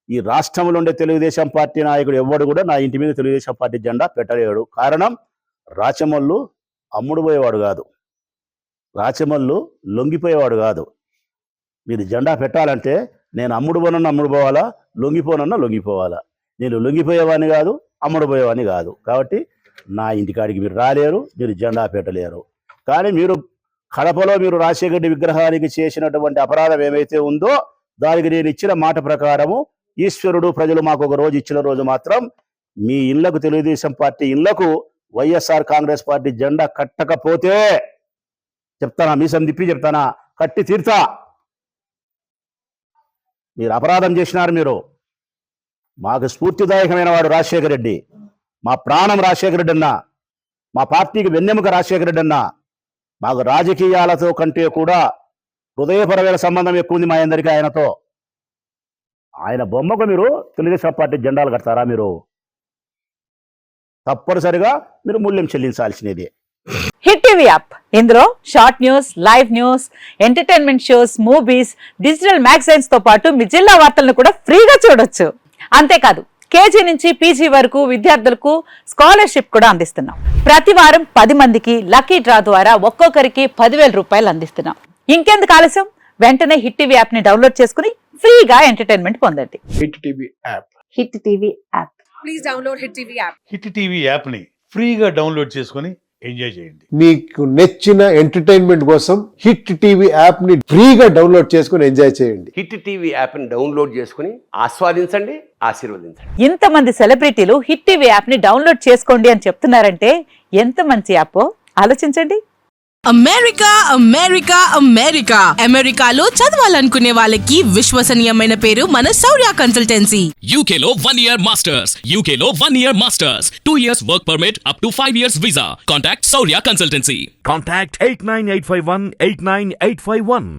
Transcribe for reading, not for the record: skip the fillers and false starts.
ఈ రాష్ట్రంలో ఉండే తెలుగుదేశం పార్టీ నాయకుడు ఎవడు కూడా నా ఇంటి మీద తెలుగుదేశం పార్టీ జెండా పెట్టలేడు. కారణం, రాచమల్లు అమ్ముడు పోయేవాడు కాదు, రాచమల్లు లొంగిపోయేవాడు కాదు. మీరు జెండా పెట్టాలంటే నేను అమ్ముడు పోవాలా, లొంగిపోవాలా. నేను లొంగిపోయేవాడిని కాదు, అమ్ముడు పోయేవాడిని కాదు. కాబట్టి నా ఇంటికాడికి మీరు రాలేరు, మీరు జెండా పెట్టలేరు. కానీ మీరు కడపలో మీరు రాజశేఖర రెడ్డి విగ్రహానికి చేసినటువంటి అపరాధం ఏమైతే ఉందో దానికి నేను ఇచ్చిన మాట ప్రకారము ఈశ్వరుడు ప్రజలు మాకు ఒక రోజు ఇచ్చిన రోజు మాత్రం మీ ఇళ్లకు, తెలుగుదేశం పార్టీ ఇళ్లకు వైఎస్ఆర్ కాంగ్రెస్ పార్టీ జెండా కట్టకపోతే చెప్తానా, మీసం తిప్పి చెప్తానా, కట్టి తీర్తా. మీరు అపరాధం చేసినారు. మీరు మాకు స్ఫూర్తిదాయకమైన వాడు రాజశేఖర రెడ్డి, మా ప్రాణం రాజశేఖర రెడ్డి అన్న, మా పార్టీకి వెన్నెముక రాజశేఖర రెడ్డి అన్న. మాకు రాజకీయాలతో కంటే కూడా హృదయపరమైన సంబంధం ఎక్కువ ఉంది మా అందరికీ ఆయనతో. ఆయన బొమ్మకు మీరు తెలుగుదేశం పార్టీ జెండాలు కడతారా? మీరు తప్పనిసరిగా మీరు మూల్యం చెల్లించాల్సినది. హిట్ టీవీ యాప్, ఇందులో short news, live news, entertainment shows, movies, digital magazines తో పాటు మీ జిల్లా వార్తలను కూడా ఫ్రీగా చూడొచ్చు. అంతేకాదు కేజీ నుంచి పీజీ వరకు విద్యార్థులకు స్కాలర్షిప్ కూడా అందిస్తున్నాం. ప్రతి వారం 10 మందికి లక్కీ డ్రా ద్వారా ఒక్కొక్కరికి 10,000 రూపాయలు అందిస్తున్నాం. ఇంకెందుకు ఆలస్యం, వెంటనే హిట్ టీవీ యాప్ ని డౌన్లోడ్ చేసుకుని ఫ్రీగా ఎంటర్టైన్మెంట్ పొందండి. Hit TV app. Hit TV app. Please download hit TV app. Hit TV app ని ఫ్రీగా డౌన్లోడ్ చేసుకొని ఎంజాయ్ చేయండి. మీకు నచ్చిన ఎంటర్టైన్మెంట్ కోసం హిట్ టీవీ యాప్ ని ఫ్రీగా డౌన్లోడ్ చేసుకొని ఎంజాయ్ చేయండి. హిట్ టీవీ యాప్ ని డౌన్లోడ్ చేసుకుని ఆస్వాదించండి, ఆశీర్వదించండి. ఇంతమంది సెలబ్రిటీలు హిట్ టీవీ యాప్ ని డౌన్లోడ్ చేసుకోండి అని చెప్తున్నారంటే ఎంత మంచి యాప్ ఆలోచించండి. అమెరికా అమెరికా అమెరికా అమెరికాలో చదవాలనుకునే వాళ్ళకి విశ్వసనీయమైన పేరు మన శౌర్య కన్సల్టెన్సీ. UK లో 1 year masters, UK లో 1 year masters, 2 years work permit up to 5 years visa. Contact Saurya Consultancy. Contact 89851 89851.